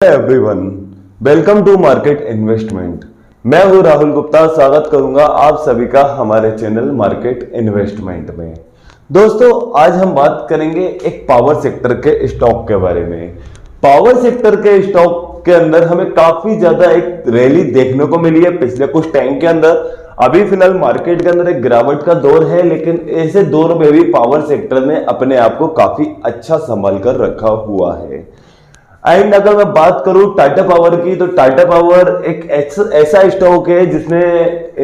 Everyone, welcome to market investment. मैं हूं राहुल गुप्ता। स्वागत करूंगा आप सभी का हमारे चैनल मार्केट इन्वेस्टमेंट में। दोस्तों, आज हम बात करेंगे एक पावर सेक्टर के स्टॉक के बारे में। पावर सेक्टर के स्टॉक के अंदर हमें काफी ज्यादा एक रैली देखने को मिली है पिछले कुछ टाइम के अंदर। अभी फिलहाल मार्केट के अंदर एक गिरावट का दौर है, लेकिन ऐसे दौर में भी पावर सेक्टर ने अपने आप को काफी अच्छा संभाल कर रखा हुआ है। एंड अगर मैं बात करूं टाटा पावर की, तो टाटा पावर एक ऐसा स्टॉक है जिसने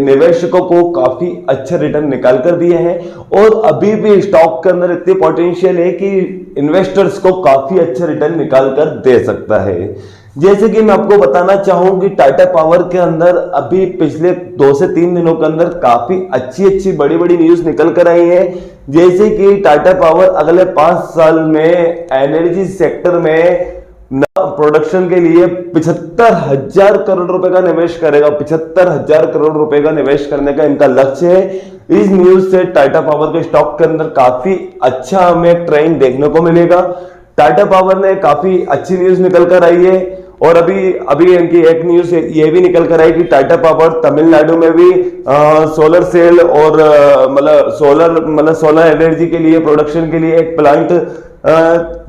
निवेशकों को काफी अच्छे रिटर्न निकाल कर दिए हैं और अभी भी स्टॉक के अंदर इतनी पोटेंशियल है कि इन्वेस्टर्स को काफी अच्छे रिटर्न निकाल कर दे सकता है। जैसे कि मैं आपको बताना चाहूं कि टाटा पावर के अंदर अभी पिछले 2 से 3 दिनों के अंदर काफी अच्छी बड़ी न्यूज निकल कर आई है। जैसे कि टाटा पावर अगले 5 साल में एनर्जी सेक्टर में प्रोडक्शन के लिए 75,000 करोड़ रुपए का निवेश करेगा। 75,000 करोड़ रुपए का निवेश करने का इनका लक्ष्य है। इस न्यूज से टाटा पावर के स्टॉक के अंदर काफी अच्छा हमें ट्रेंड देखने को मिलेगा। टाटा पावर ने काफी अच्छी न्यूज निकल कर आई है और अभी इनकी एक न्यूज ये भी निकल कर आई कि टाटा पावर तमिलनाडु में भी सोलर सेल और सोलर एनर्जी के लिए प्रोडक्शन के लिए एक प्लांट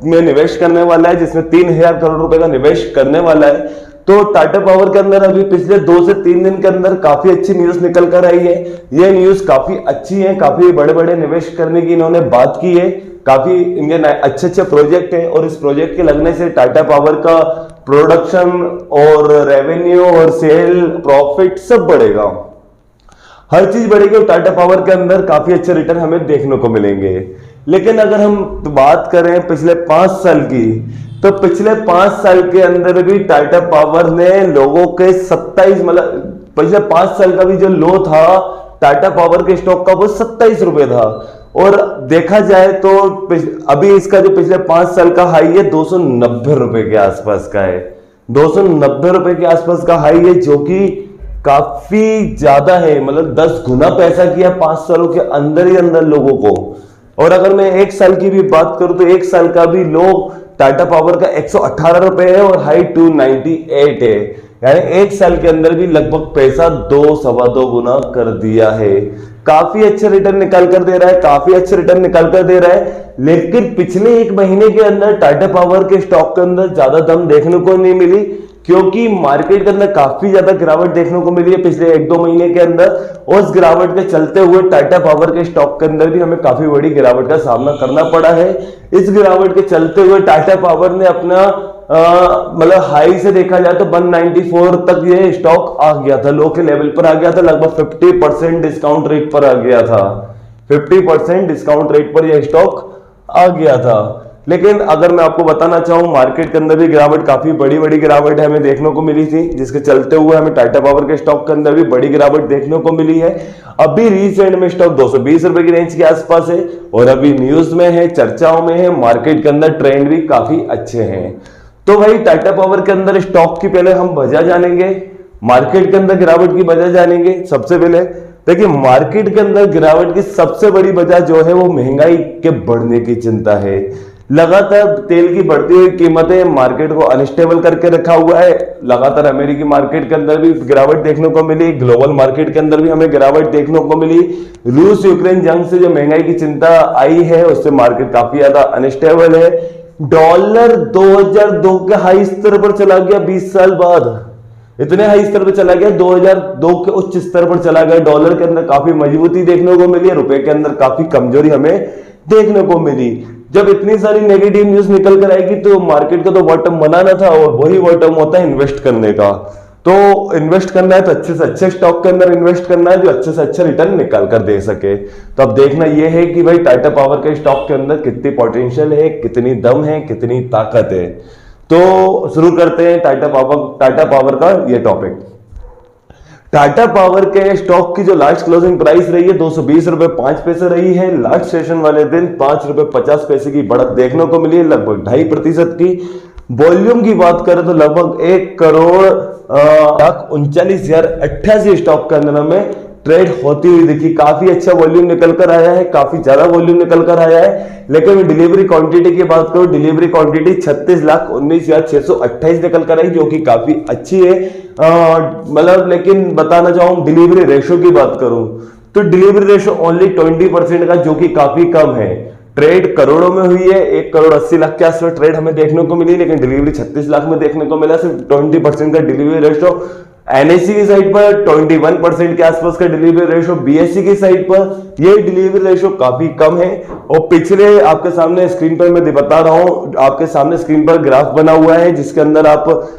में निवेश करने वाला है, जिसमें 3,000 करोड़ रुपए का निवेश करने वाला है। तो टाटा पावर के अंदर अभी पिछले 2 से 3 दिन के अंदर काफी अच्छी न्यूज निकल कर आई है। ये न्यूज काफी अच्छी है, काफी बड़े निवेश करने की इन्होंने बात की है। काफी इनके अच्छे प्रोजेक्ट हैं और इस प्रोजेक्ट के लगने से टाटा पावर का प्रोडक्शन और रेवेन्यू और सेल प्रॉफिट सब बढ़ेगा, हर चीज बढ़ेगी और टाटा पावर के अंदर काफी अच्छे रिटर्न हमें देखने को मिलेंगे। लेकिन अगर हम बात करें पिछले 5 साल की, तो पिछले 5 साल के अंदर भी टाटा पावर ने लोगों के 27 पिछले 5 साल का भी जो लो था टाटा पावर के स्टॉक का, वो 27 रुपए था। और देखा जाए तो अभी इसका जो पिछले 5 साल का हाई है 290 रुपए के आसपास का है। 290 रुपए के आसपास का हाई है, जो कि काफी ज्यादा है। 10 गुना पैसा किया 5 सालों के अंदर ही अंदर लोगों को। और अगर मैं 1 साल की भी बात करूं तो 1 साल का भी लो टाटा पावर का 118 रुपए है और हाई 298 है। यानी 1 साल के अंदर भी लगभग पैसा 2-2.25 गुना कर दिया है। काफी अच्छे रिटर्न निकाल कर दे रहा है, काफी अच्छे रिटर्न निकाल कर दे रहा है। लेकिन पिछले 1 महीने के अंदर टाटा पावर के स्टॉक के अंदर ज्यादा दम देखने को नहीं मिली, क्योंकि मार्केट के अंदर काफी ज्यादा गिरावट देखने को मिली है पिछले 1-2 महीने के अंदर। और उस गिरावट के चलते हुए टाटा पावर के स्टॉक के अंदर भी हमें काफी बड़ी गिरावट का सामना करना पड़ा है। इस गिरावट के चलते हुए टाटा पावर ने अपना हाई से देखा जाए तो 194 तक ये स्टॉक आ गया था, लो के लेवल पर आ गया था। लगभग 50% डिस्काउंट रेट पर आ गया था। 50% डिस्काउंट रेट पर यह स्टॉक आ गया था। लेकिन अगर मैं आपको बताना चाहूं, मार्केट के अंदर भी गिरावट, काफी बड़ी गिरावट हमें देखने को मिली थी, जिसके चलते हुए हमें टाटा पावर के स्टॉक के अंदर भी बड़ी गिरावट देखने को मिली है। अभी रिसेंट में स्टॉक 220 रुपए की रेंज के आसपास है और अभी न्यूज में है, चर्चाओं में है। मार्केट के अंदर ट्रेंड भी काफी अच्छे हैं। तो भाई टाटा पावर के अंदर स्टॉक की पहले हम वजह जानेंगे, मार्केट के अंदर गिरावट की वजह जानेंगे। सबसे पहले देखिए, मार्केट के अंदर गिरावट की सबसे बड़ी वजह जो है वो महंगाई के बढ़ने की चिंता है। लगातार तेल की बढ़ती हुई कीमतें मार्केट को अनस्टेबल करके रखा हुआ है। लगातार अमेरिकी मार्केट के अंदर भी गिरावट देखने को मिली, ग्लोबल मार्केट के अंदर भी हमें गिरावट देखने को मिली। रूस यूक्रेन जंग से जो महंगाई की चिंता आई है, उससे मार्केट काफी ज्यादा अनस्टेबल है। डॉलर 2002 के हाई स्तर पर चला गया 20 साल बाद, इतने हाई स्तर पर चला गया, 2002 के उच्च स्तर पर चला गया। डॉलर के अंदर काफी मजबूती देखने को मिली, रुपए के अंदर काफी कमजोरी हमें देखने को मिली। जब इतनी सारी नेगेटिव न्यूज निकल कर आएगी तो मार्केट का तो बॉटम बनाना था, और वही बॉटम होता है इन्वेस्ट करने का। तो इन्वेस्ट करना है तो अच्छे से अच्छे स्टॉक के अंदर इन्वेस्ट करना है, जो अच्छे से अच्छे रिटर्न निकाल कर दे सके। तो अब देखना यह है कि भाई टाटा पावर के स्टॉक के अंदर कितनी पोटेंशियल है, कितनी दम है, कितनी ताकत है। तो शुरू करते हैं टाटा पावर का ये टॉपिक। टाटा पावर के स्टॉक की जो लास्ट क्लोजिंग प्राइस रही है 220 रुपए 5 पैसे रही है। लास्ट सेशन वाले दिन 5 रुपए 50 पैसे की बढ़त देखने को मिली है, लगभग 2.5% की। वॉल्यूम की बात करें तो लगभग 1,39,088 स्टॉक के अंदर हमें ट्रेड होती हुई दिखी। काफी अच्छा वॉल्यूम निकल कर आया है, काफी ज्यादा वॉल्यूम निकल कर आया है। लेकिन मैं डिलीवरी क्वांटिटी की बात करूं, डिलीवरी क्वांटिटी 36,19,628 निकल कर आई, जो कि काफी अच्छी है। मतलब लेकिन बताना चाहूं डिलीवरी रेशो की बात करूं तो डिलीवरी रेशो ओनली 20% का, जो कि काफी कम है। ट्रेड करोड़ों में हुई है, 1,80,00,000 के आसपास ट्रेड हमें देखने को मिली, लेकिन डिलीवरी 36 लाख में देखने को मिला। सिर्फ 20% का डिलीवरी रेशो एनएससी की साइड पर, 21% के आसपास का डिलीवरी रेशो बीएससी की साइड पर। ये डिलीवरी रेशो काफी कम है। और पिछले आपके सामने स्क्रीन पर मैं बता रहा हूं, आपके सामने स्क्रीन पर ग्राफ बना हुआ है, जिसके अंदर आप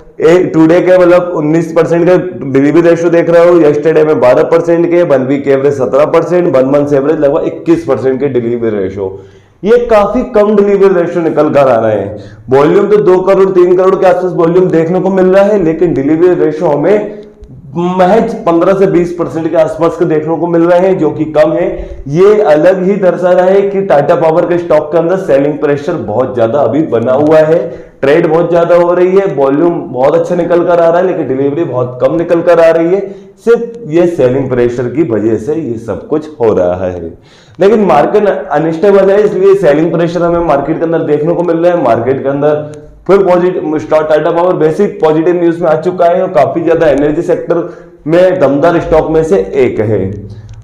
टुडे के मतलब 19% का डिलीवरी रेशो देख रहे हो, यस्टरडे में 12% के, 1 वीक एवरेज 17%, 1 मंथ एवरेज लगभग 21% के डिलीवरी रेशो। ये काफी कम डिलीवरी रेशो निकल कर आ रहे हैं। वॉल्यूम तो 2 करोड़ 3 करोड़ के आसपास वॉल्यूम देखने को मिल रहा है, लेकिन डिलीवरी रेशो हमें महज 15 से 20% के आसपास के देखने को मिल रहे हैं, जो कि कम है। ये अलग ही दर्शा रहा है कि टाटा पावर के स्टॉक के अंदर सेलिंग प्रेशर बहुत ज्यादा अभी बना हुआ है। ट्रेड बहुत ज्यादा हो रही है, वॉल्यूम बहुत अच्छा निकल कर आ रहा है, लेकिन डिलीवरी बहुत कम निकल कर आ रही है। सिर्फ ये सेलिंग प्रेशर की वजह से ये सब कुछ हो रहा है। लेकिन मार्केट अनस्टेबल है, इसलिए सेलिंग प्रेशर हमें मार्केट के अंदर देखने को मिल रहा है। मार्केट के अंदर फिर positive Tata power basic positive news में आ चुका है और काफी ज्यादा एनर्जी सेक्टर में दमदार स्टॉक में से एक है।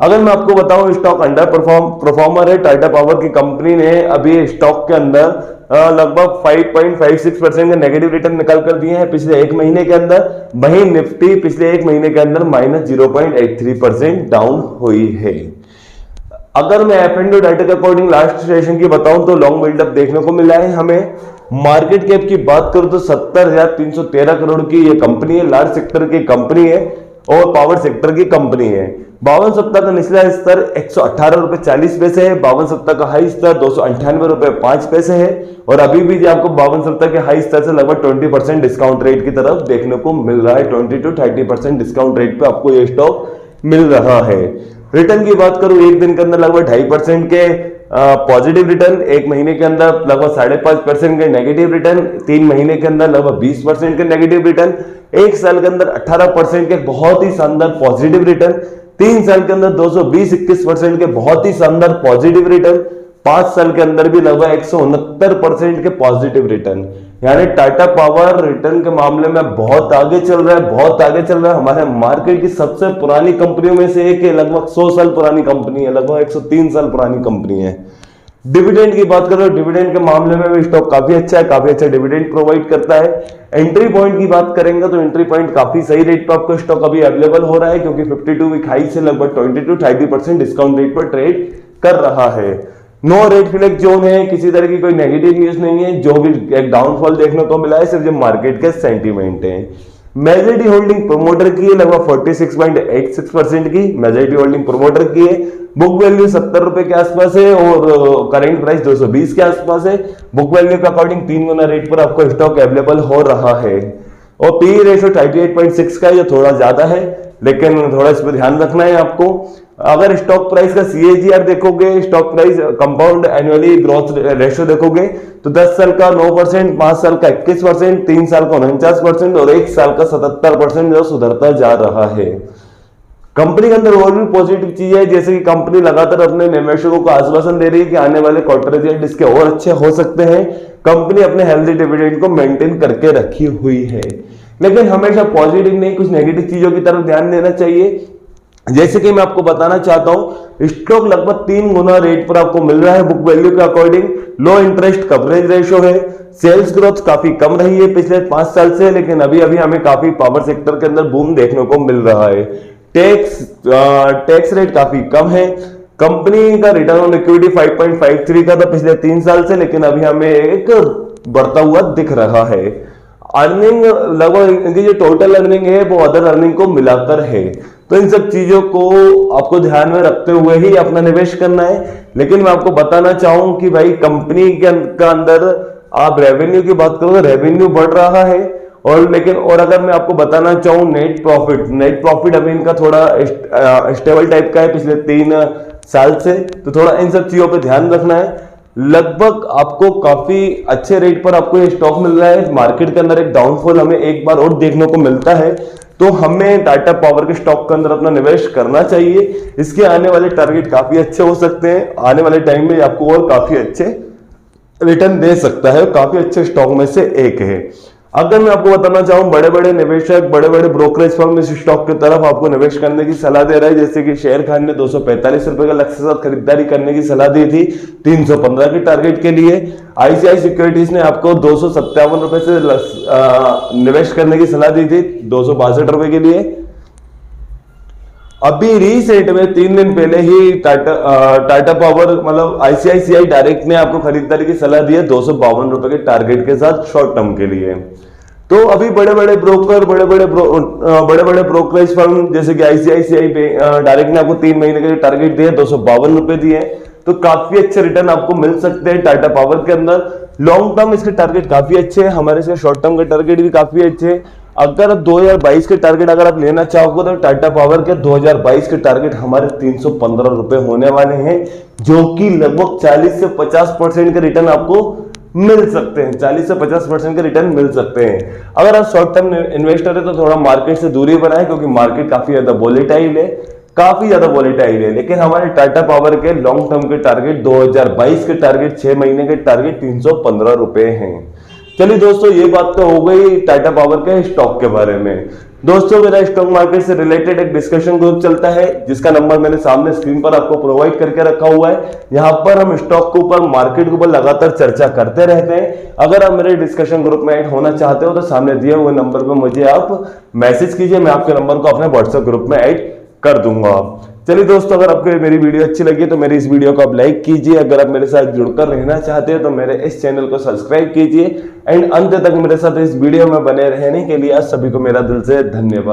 अगर मैं आपको बताऊं स्टॉक अंडर परफॉर्मर है टाटा पावर की कंपनी ने अभी स्टॉक के अंदर लगभग 5.56% के नेगेटिव रिटर्न निकाल कर दिए हैं पिछले एक महीने के अंदर। वहीं निफ्टी पिछले एक महीने के अंदर -0.83% डाउन हुई है। अगर मैं F&O डाटा के अकॉर्डिंग लास्ट सेशन की बताऊं तो लॉन्ग बिल्डअप देखने को मिला है हमें। मार्केट कैप की बात करूं तो 70,313 करोड़ की ये कंपनी है, लार्ज सेक्टर की कंपनी है और पावर सेक्टर की कंपनी है। 52 सप्ताह का निचला स्तर 118 रुपए 40 पैसे है, 52 सप्ताह का हाई स्तर 298 रुपए 5 पैसे है। और अभी भी आपको 52 सप्ताह के हाई स्तर से लगभग 20% डिस्काउंट रेट की तरफ देखने को मिल रहा है। 20 to 30% डिस्काउंट रेट पे आपको ये स्टॉक मिल रहा है। रिटर्न की बात करूं एक दिन के अंदर लगभग 2.5% के पॉजिटिव रिटर्न, एक महीने के अंदर लगभग 5.5% के नेगेटिव रिटर्न, 3 महीने के अंदर लगभग 20% के नेगेटिव रिटर्न, एक साल के अंदर 18% के बहुत ही शानदार पॉजिटिव रिटर्न, 3 साल के अंदर 220-21% के बहुत ही शानदार पॉजिटिव रिटर्न, 5 साल के अंदर भी लगभग 169% के पॉजिटिव रिटर्न। यानी टाटा पावर रिटर्न के मामले में बहुत आगे चल रहा है, बहुत आगे चल रहा है। हमारे मार्केट की सबसे पुरानी कंपनियों में से एक है, लगभग 100 साल पुरानी कंपनी है, लगभग 103 साल पुरानी कंपनी है। डिविडेंड की बात करो, डिविडेंड के मामले में भी स्टॉक काफी अच्छा है, काफी अच्छा डिविडेंड प्रोवाइड करता है। एंट्री पॉइंट की बात करेंगे तो एंट्री पॉइंट काफी सही रेट पर आपको स्टॉक अभी अवेलेबल हो रहा है, क्योंकि 52 वीक हाई से लगभग 20 to 30% डिस्काउंट रेट पर ट्रेड कर रहा है। नो रेड फ्लैग जोन है, किसी तरह की कोई नेगेटिव न्यूज नहीं है। जो भी एक डाउनफॉल देखने को मिला है सिर्फ जो मार्केट के सेंटीमेंट है। मेजॉरिटी होल्डिंग प्रमोटर की है, लगभग 46.86% की मेजॉरिटी होल्डिंग प्रमोटर की है। बुक वैल्यू 70 रुपए के आसपास है और करेंट प्राइस 220 के आसपास है। बुक वैल्यू के अकॉर्डिंग 3 गुना रेट पर आपको स्टॉक अवेलेबल हो रहा है। और पी रेशो 38.6 का, जो थोड़ा ज्यादा है, लेकिन थोड़ा इस पर ध्यान रखना है आपको। अगर स्टॉक प्राइस का CAGR देखोगे, stock price compound annually growth ratio देखोगे तो 10 साल का 9%, 5 साल का 21%, 3 साल का 49% और 1 साल का 77% जो सुधरता जा रहा है। कंपनी के अंदर और भी पॉजिटिव चीज है, जैसे कि कंपनी लगातार अपने निवेशकों को आश्वासन दे रही है कि आने वाले क्वार्टर रिजल्ट इसके और अच्छे हो सकते हैं। कंपनी अपने हेल्दी डिविडेंड को मेंटेन करके रखी हुई है, लेकिन हमेशा पॉजिटिव नहीं, कुछ नेगेटिव चीजों की तरफ ध्यान देना चाहिए। जैसे कि मैं आपको बताना चाहता हूं, स्टॉक लगभग 3 गुना रेट पर आपको मिल रहा है बुक वैल्यू के अकॉर्डिंग। लो इंटरेस्ट कवरेज रेशो है। सेल्स ग्रोथ काफी कम रही है पिछले 5 साल से, लेकिन अभी अभी हमें काफी पावर सेक्टर के अंदर बूम देखने को मिल रहा है। टैक्स रेट काफी कम है। कंपनी का रिटर्न ऑन इक्विटी 5.53 का था पिछले 3 साल से, लेकिन अभी हमें एक बढ़ता हुआ दिख रहा है। अर्निंग लगभग इनकी जो टोटल अर्निंग है वो अदर अर्निंग को मिलाकर है। तो इन सब चीजों को आपको ध्यान में रखते हुए ही अपना निवेश करना है। लेकिन मैं आपको बताना चाहूं कि भाई कंपनी के अंदर आप रेवेन्यू की बात करो तो रेवेन्यू बढ़ रहा है, और अगर मैं आपको बताना चाहूं नेट प्रॉफिट अभी इनका थोड़ा स्टेबल टाइप का है पिछले 3 साल से, तो थोड़ा इन सब चीजों पे ध्यान रखना है। लगभग आपको काफी अच्छे रेट पर आपको ये स्टॉक मिल रहा है। मार्केट के अंदर एक डाउनफॉल हमें एक बार और देखने को मिलता है, तो हमें टाटा पावर के स्टॉक के अंदर अपना निवेश करना चाहिए। इसके आने वाले टारगेट काफी अच्छे हो सकते हैं, आने वाले टाइम में आपको और काफी अच्छे रिटर्न दे सकता है, काफी अच्छे स्टॉक में से एक है। अगर मैं आपको बताना चाहूं, बड़े बड़े निवेशक, बड़े बड़े ब्रोकरेज फर्म इस स्टॉक की तरफ आपको निवेश करने की सलाह दे रहा है। जैसे कि शेर खान ने 245 रुपए का लक्ष्य के साथ खरीदारी करने की सलाह दी थी 315 के टारगेट के लिए। आईसीआई सिक्योरिटीज ने आपको 257 रुपए से निवेश करने की सलाह दी थी 262 रुपए के लिए। अभी रिसेंट में 3 दिन पहले ही टाटा पावर मतलब आईसीआईसीआई डायरेक्ट ने आपको खरीदारी की सलाह दी है 252 रुपए के टारगेट के साथ शॉर्ट टर्म के लिए। तो अभी बड़े बड़े ब्रोकर, बड़े बड़े ब्रोकरेज फर्म जैसे कि आईसीआईसीआई डायरेक्ट ने आपको 3 महीने के टारगेट दिए 252 रुपए दिए, तो काफी अच्छे रिटर्न आपको मिल सकते हैं टाटा पावर के अंदर। लॉन्ग टर्म इसके टारगेट काफी अच्छे हैं, हमारे इसके शॉर्ट टर्म के टारगेट भी काफी अच्छे हैं। अगर 2022 के टारगेट अगर आप लेना चाहोगे तो टाटा पावर के 2022 के टारगेट हमारे 315 रुपए होने वाले हैं, जो कि लगभग 40 से 50% के रिटर्न आपको मिल सकते हैं। 40 से 50% के रिटर्न मिल सकते हैं। अगर आप शॉर्ट टर्म इन्वेस्टर है तो थोड़ा मार्केट से दूरी बनाए, क्योंकि मार्केट काफी ज्यादा वोलेटाइल है, लेकिन हमारे टाटा पावर के लॉन्ग टर्म के टारगेट 2022 के टारगेट 6 महीने के टारगेट 315 रुपए हैं। चलिए दोस्तों, ये बात तो हो गई टाटा पावर के स्टॉक के बारे में। दोस्तों, मेरा स्टॉक मार्केट से रिलेटेड एक डिस्कशन ग्रुप चलता है, जिसका नंबर मैंने सामने स्क्रीन पर आपको प्रोवाइड करके रखा हुआ है। यहाँ पर हम स्टॉक के ऊपर, मार्केट के ऊपर लगातार चर्चा करते रहते हैं। अगर आप मेरे डिस्कशन ग्रुप में ऐड होना चाहते हो तो सामने दिए हुए नंबर पर मुझे आप मैसेज कीजिए, मैं आपके नंबर को अपने व्हाट्सएप ग्रुप में ऐड कर दूंगा। चलिए दोस्तों, अगर आपको मेरी वीडियो अच्छी लगी तो मेरी इस वीडियो को आप लाइक कीजिए। अगर आप मेरे साथ जुड़कर रहना चाहते हैं तो मेरे इस चैनल को सब्सक्राइब कीजिए एंड अंत तक मेरे साथ इस वीडियो में बने रहने के लिए आप सभी को मेरा दिल से धन्यवाद।